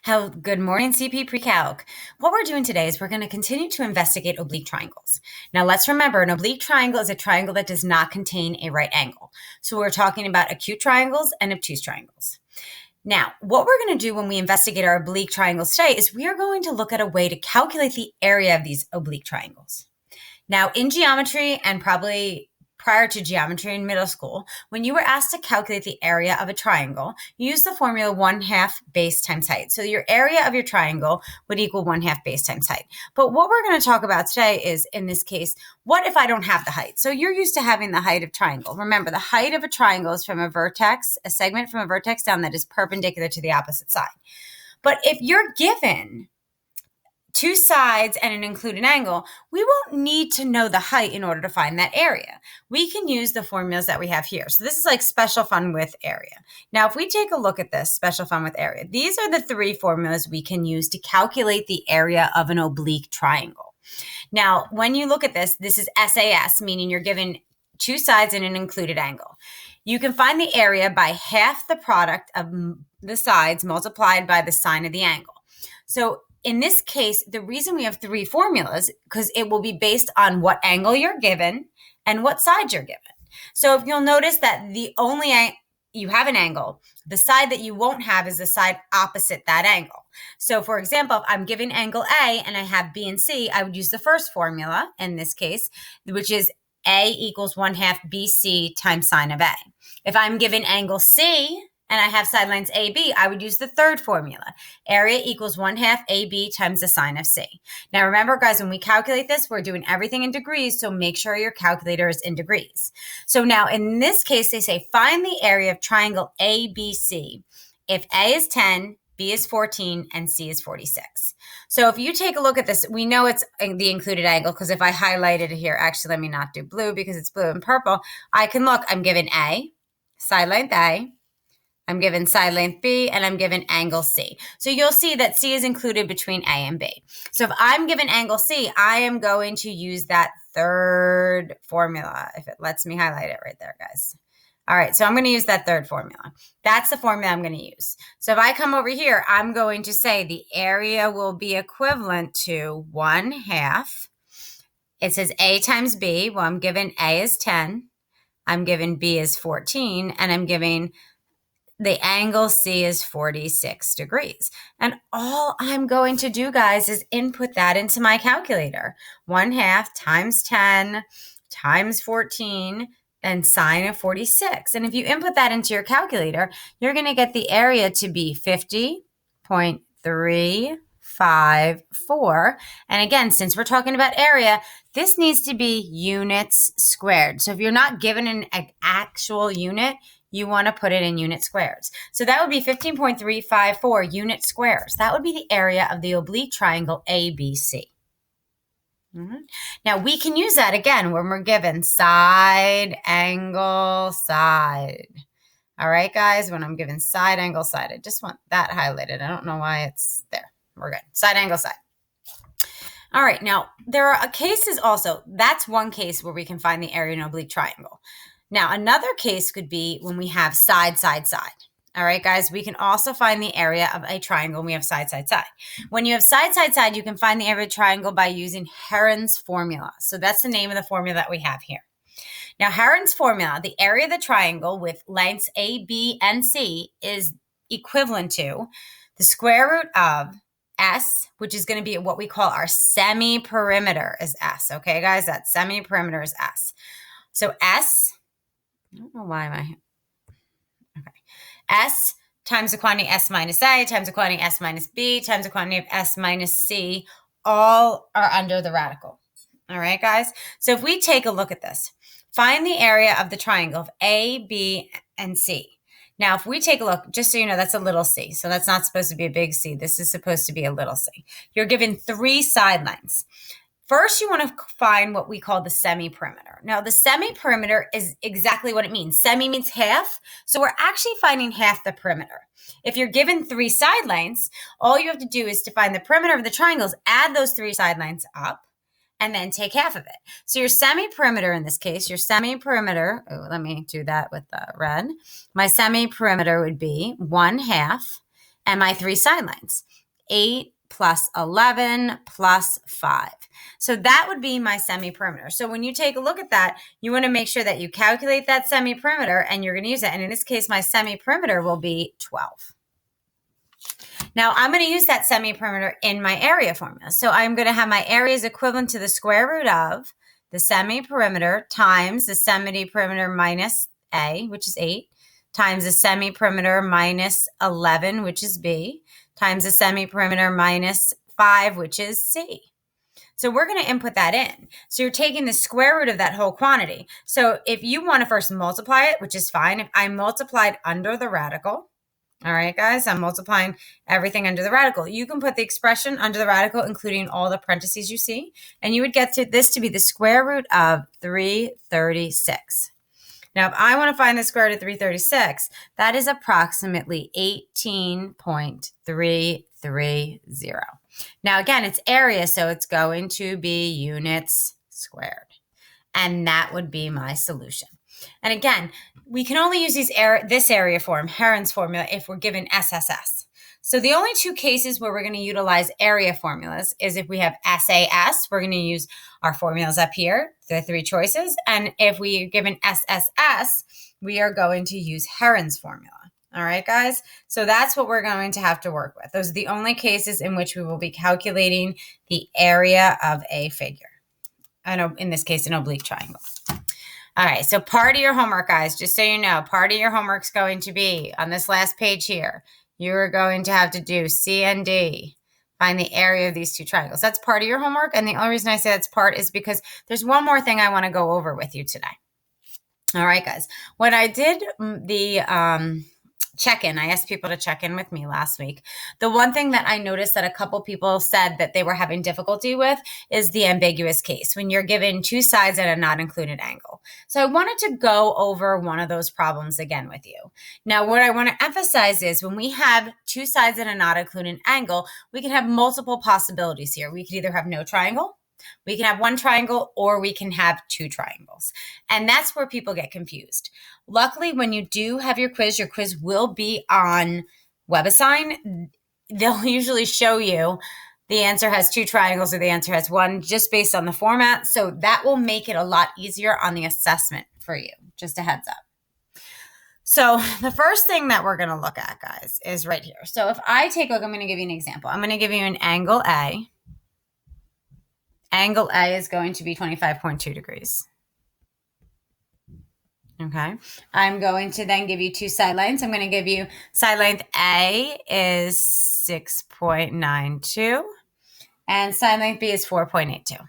Good morning, CP Pre-Calc. What we're doing today is we're going to continue to investigate oblique triangles. Now, let's remember an oblique triangle is a triangle that does not contain a right angle. So we're talking about acute triangles and obtuse triangles. Now, what we're going to do when we investigate our oblique triangles today is we are going to look at a way to calculate the area of these oblique triangles. Now, in geometry and probably prior to geometry in middle school, when you were asked to calculate the area of a triangle, you use the formula 1/2 base times height. So your area of your triangle would equal 1/2 base times height. But what we're going to talk about today is, in this case, what if I don't have the height? So you're used to having the height of triangle. Remember, the height of a triangle is from a segment from a vertex down that is perpendicular to the opposite side. But if you're given two sides and an included angle, we won't need to know the height in order to find that area. We can use the formulas that we have here. So this is like special fun with area. Now, if we take a look at this special fun with area, these are the three formulas we can use to calculate the area of an oblique triangle. Now, when you look at this is SAS, meaning you're given two sides and an included angle. You can find the area by half the product of the sides multiplied by the sine of the angle. So in this case, the reason we have three formulas, because it will be based on what angle you're given and what side you're given. So if you'll notice that you have an angle, the side that you won't have is the side opposite that angle. So for example, if I'm given angle A and I have B and C, I would use the first formula in this case, which is A equals 1/2 BC times sine of A. If I'm given angle C, and I have side lines AB, I would use the third formula. Area equals 1/2 AB times the sine of C. Now remember, guys, when we calculate this, we're doing everything in degrees, so make sure your calculator is in degrees. So now in this case, they say find the area of triangle ABC if A is 10, B is 14, and C is 46. So if you take a look at this, we know it's the included angle, because if I highlighted it here, actually let me not do blue because it's blue and purple, I can look, I'm given A, side length A, I'm given side length B, and I'm given angle C. So you'll see that C is included between A and B. So if I'm given angle C, I am going to use that third formula, if it lets me highlight it right there, guys. All right, so I'm going to use that third formula. That's the formula I'm going to use. So if I come over here, I'm going to say the area will be equivalent to 1/2. It says A times B. Well, I'm given A is 10. I'm given B is 14, and I'm giving the angle C is 46 degrees. And all I'm going to do, guys, is input that into my calculator. 1/2 times 10 times 14 and sine of 46. And if you input that into your calculator, you're going to get the area to be 50.354. And again, since we're talking about area, this needs to be units squared. So if you're not given an actual unit, you want to put it in unit squares. So that would be 15.354 unit squares. That would be the area of the oblique triangle ABC. Now we can use that again when we're given side, angle, side. All right, guys, when I'm given side, angle, side, I just want that highlighted. I don't know why it's there. We're good. Side, angle, side. All right, now there are cases also. That's one case where we can find the area in an oblique triangle. Now, another case could be when we have side, side, side. All right, guys, we can also find the area of a triangle when we have side, side, side. When you have side, side, side, you can find the area of a triangle by using Heron's formula. So that's the name of the formula that we have here. Now, Heron's formula, the area of the triangle with lengths A, B, and C is equivalent to the square root of S, which is going to be what we call our semi-perimeter is S. Okay, guys, that semi-perimeter is S. So S, I don't know why okay. S times the quantity S minus A times the quantity S minus B times the quantity of S minus C all are under the radical. All right, guys? So if we take a look at this, find the area of the triangle of A, B, and C. Now, if we take a look, just so you know, that's a little c. So that's not supposed to be a big C. This is supposed to be a little c. You're given three sidelines. First, you want to find what we call the semi-perimeter. Now, the semi-perimeter is exactly what it means. Semi means half, so we're actually finding half the perimeter. If you're given three sidelines, all you have to do is to find the perimeter of the triangles, add those three sidelines up, and then take half of it. So your semi-perimeter in this case, let me do that with the red. My semi-perimeter would be 1/2, and my three sidelines. 8 plus 11 plus 5. So that would be my semi-perimeter. So when you take a look at that, you want to make sure that you calculate that semi-perimeter and you're going to use it. And in this case, my semi-perimeter will be 12. Now I'm going to use that semi-perimeter in my area formula. So I'm going to have my area is equivalent to the square root of the semi-perimeter times the semi-perimeter minus A, which is 8, times the semi-perimeter minus 11, which is B, times the semi-perimeter minus 5, which is C. So we're going to input that in. So you're taking the square root of that whole quantity. So if you want to first multiply it, which is fine, if I multiplied under the radical, all right, guys, I'm multiplying everything under the radical. You can put the expression under the radical, including all the parentheses you see, and you would get to this to be the square root of 336. Now, if I want to find the square root of 336, that is approximately 18.330. Now, again, it's area, so it's going to be units squared. And that would be my solution. And again, we can only use this area form, Heron's formula, if we're given SSS. So the only two cases where we're going to utilize area formulas is if we have SAS, we're going to use our formulas up here, the three choices. And if we are given SSS, we are going to use Heron's formula. All right, guys? So that's what we're going to have to work with. Those are the only cases in which we will be calculating the area of a figure. I know, in this case, an oblique triangle. All right, so part of your homework, guys, just so you know, part of your homework is going to be on this last page here. You are going to have to do C and D, find the area of these two triangles. That's part of your homework, and the only reason I say that's part is because there's one more thing I want to go over with you today. All right, guys. When I did the check-in, I asked people to check in with me last week. The one thing that I noticed that a couple people said that they were having difficulty with is the ambiguous case, when you're given two sides at a not included angle. So I wanted to go over one of those problems again with you. Now, what I want to emphasize is when we have two sides at a not included angle, we can have multiple possibilities here. We could either have no triangle, we can have one triangle, or we can have two triangles. And that's where people get confused. Luckily, when you do have your quiz will be on WebAssign. They'll usually show you the answer has two triangles or the answer has one, just based on the format. So that will make it a lot easier on the assessment for you. Just a heads up. So the first thing that we're going to look at, guys, is right here. So if I take a look, I'm going to give you an example. I'm going to give you an angle A. Angle A is going to be 25.2 degrees. Okay. I'm going to then give you two side lengths. I'm going to give you side length A is 6.92 and side length B is 4.82.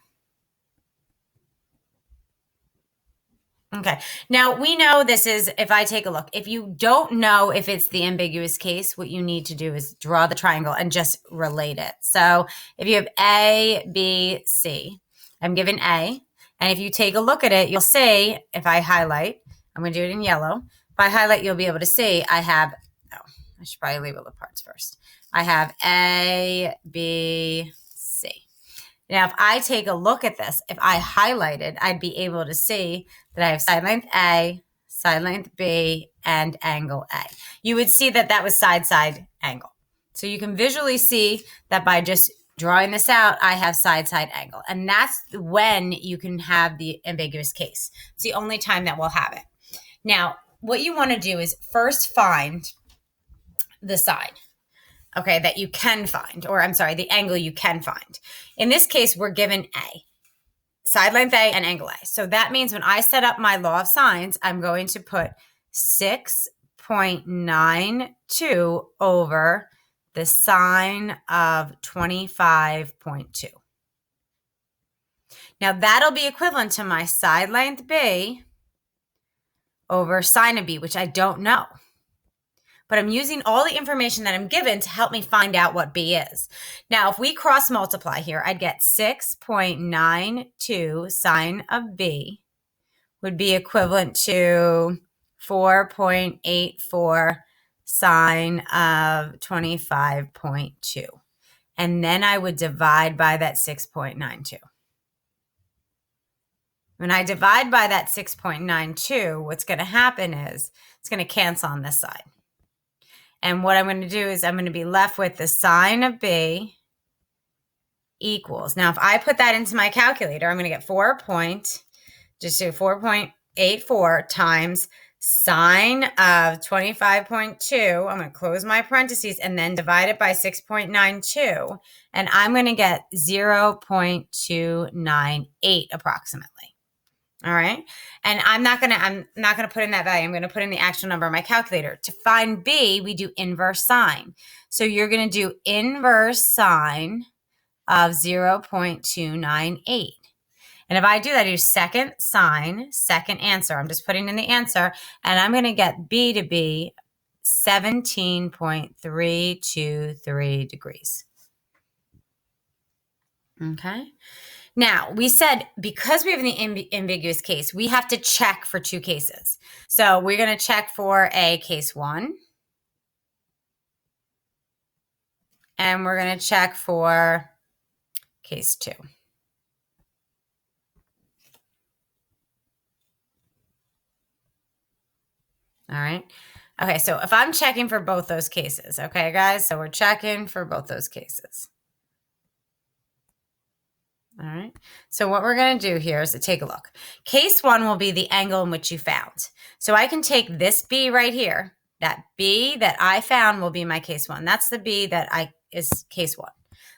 Okay. Now we know this is, if I take a look, if you don't know if it's the ambiguous case, what you need to do is draw the triangle and just relate it. So if you have A, B, C, I'm given A. And if you take a look at it, you'll see, if I highlight, I'm going to do it in yellow. If I highlight, you'll be able to see I have, I should probably label the parts first. I have A, B, C. Now, if I take a look at this, if I highlighted, I'd be able to see that I have side length A, side length B, and angle A. You would see that that was side-side angle. So you can visually see that by just drawing this out, I have side-side angle. And that's when you can have the ambiguous case. It's the only time that we'll have it. Now, what you want to do is first find the side, okay, that you can find, or I'm sorry, the angle you can find. In this case, we're given A, side length A and angle A. So that means when I set up my law of sines, I'm going to put 6.92 over the sine of 25.2. Now that'll be equivalent to my side length B over sine of B, which I don't know. But I'm using all the information that I'm given to help me find out what B is. Now, if we cross multiply here, I'd get 6.92 sine of B would be equivalent to 4.84 sine of 25.2. And then I would divide by that 6.92. When I divide by that 6.92, what's going to happen is it's going to cancel on this side. And what I'm going to do is I'm going to be left with the sine of B equals. Now, if I put that into my calculator, I'm going to get 4.84 times sine of 25.2. I'm going to close my parentheses and then divide it by 6.92. And I'm going to get 0.298 approximately. All right. And I'm not going to put in that value. I'm going to put in the actual number on my calculator. To find B, we do inverse sine. So you're going to do inverse sine of 0.298. And if I do that, I do second sine, second answer. I'm just putting in the answer, and I'm going to get B to be 17.323 degrees. Okay. Now, we said because we have the ambiguous case, we have to check for two cases. So we're going to check for a case 1. And we're going to check for case 2. All right. Okay, so if I'm checking for both those cases, okay, guys? So we're checking for both those cases. All right. So what we're going to do here is to take a look. Case 1 will be the angle in which you found. So I can take this B right here. That B that I found will be my case 1. That's the B that is case 1.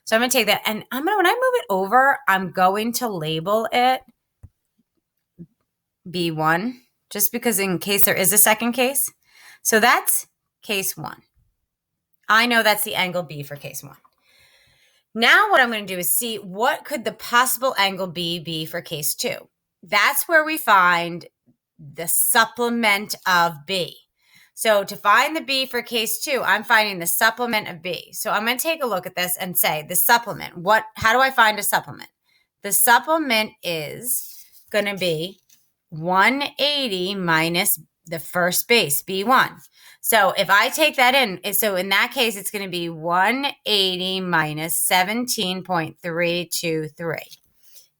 So I'm going to take that, and when I move it over, I'm going to label it B1, just because in case there is a second case. So that's case 1. I know that's the angle B for case 1. Now what I'm going to do is see what could the possible angle B be for case 2. That's where we find the supplement of B. So to find the B for case 2, I'm finding the supplement of B. So I'm going to take a look at this and say the supplement. How do I find a supplement? The supplement is going to be 180 minus the first base, B1. So if I take that in, so in that case, it's going to be 180 minus 17.323.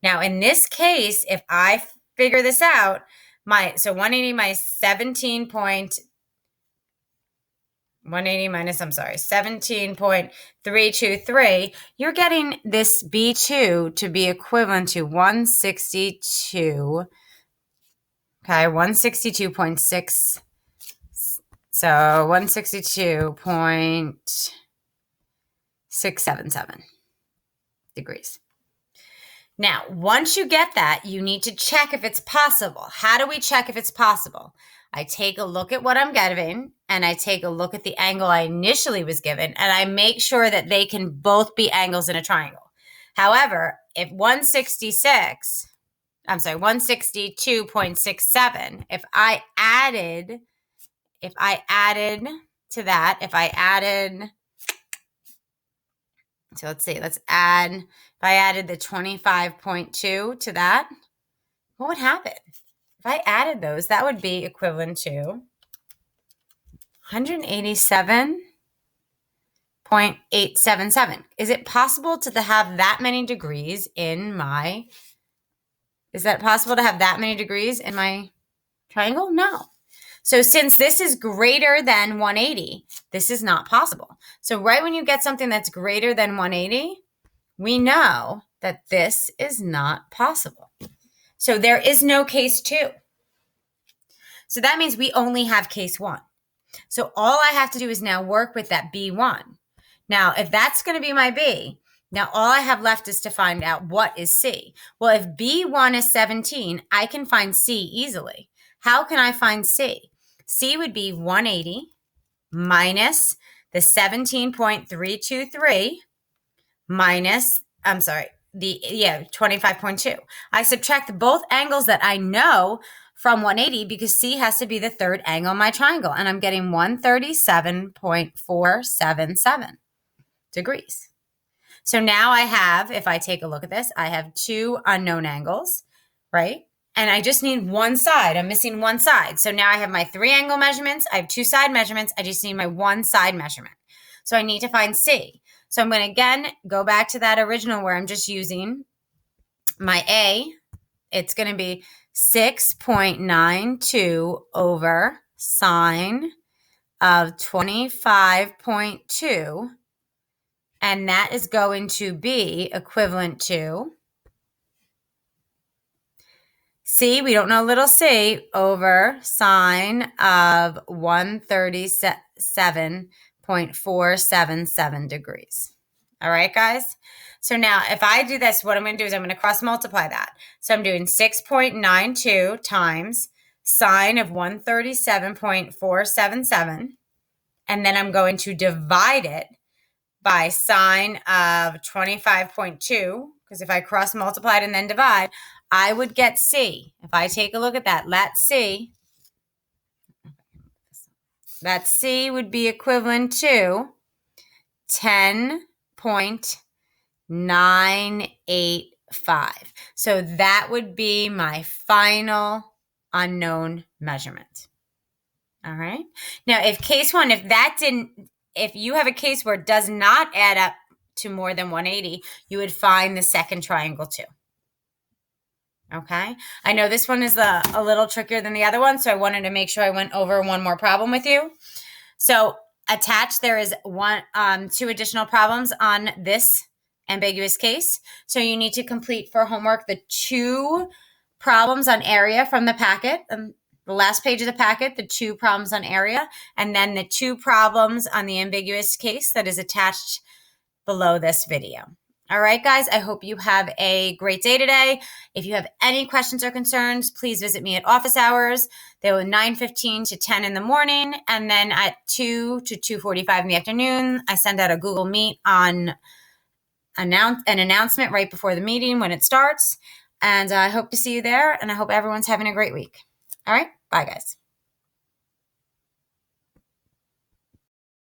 Now, in this case, if I figure this out, 180 minus 17.323, you're getting this B2 to be equivalent to 162. Okay, 162.6. So 162.677 degrees. Now, once you get that, you need to check if it's possible. How do we check if it's possible? I take a look at what I'm getting, and I take a look at the angle I initially was given, and I make sure that they can both be angles in a triangle. However, if 162.67, if I added to that, so let's see, if I added the 25.2 to that, what would happen? If I added those, that would be equivalent to 187.877. Is it possible to have that many degrees in my triangle? No. So since this is greater than 180, this is not possible. So right when you get something that's greater than 180, we know that this is not possible. So there is no case 2. So that means we only have case 1. So all I have to do is now work with that B1. Now, if that's going to be my B, now all I have left is to find out what is C. Well, if B1 is 17, I can find C easily. How can I find C? C would be 180 minus the 17.323 minus, 25.2. I subtract both angles that I know from 180 because C has to be the third angle in my triangle, and I'm getting 137.477 degrees. So now I have, if I take a look at this, I have 2 unknown angles, right? And I just need one side. I'm missing one side. So now I have my 3 angle measurements. I have 2 side measurements. I just need my one side measurement. So I need to find C. So I'm going to, again, go back to that original where I'm just using my A. It's going to be 6.92 over sine of 25.2, and that is going to be equivalent to C, we don't know little c, over sine of 137.477 degrees. All right, guys? So now if I do this, what I'm going to do is I'm going to cross multiply that. So I'm doing 6.92 times sine of 137.477, and then I'm going to divide it by sine of 25.2, because if I cross multiply it and then divide, I would get C. If I take a look at that, that C would be equivalent to 10.985. So that would be my final unknown measurement. All right. Now, if case one, if you have a case where it does not add up to more than 180, you would find the second triangle too. Okay. I know this one is a little trickier than the other one, so I wanted to make sure I went over one more problem with you. So attached, there is two additional problems on this ambiguous case. So you need to complete for homework the 2 problems on area from the packet. The last page of the packet, the 2 problems on area, and then the 2 problems on the ambiguous case that is attached below this video. All right, guys, I hope you have a great day today. If you have any questions or concerns, please visit me at office hours. They were 9:15 to 10 in the morning, and then at 2 to 2:45 in the afternoon, I send out a Google Meet on an announcement right before the meeting when it starts. And I hope to see you there, and I hope everyone's having a great week. All right, bye, guys.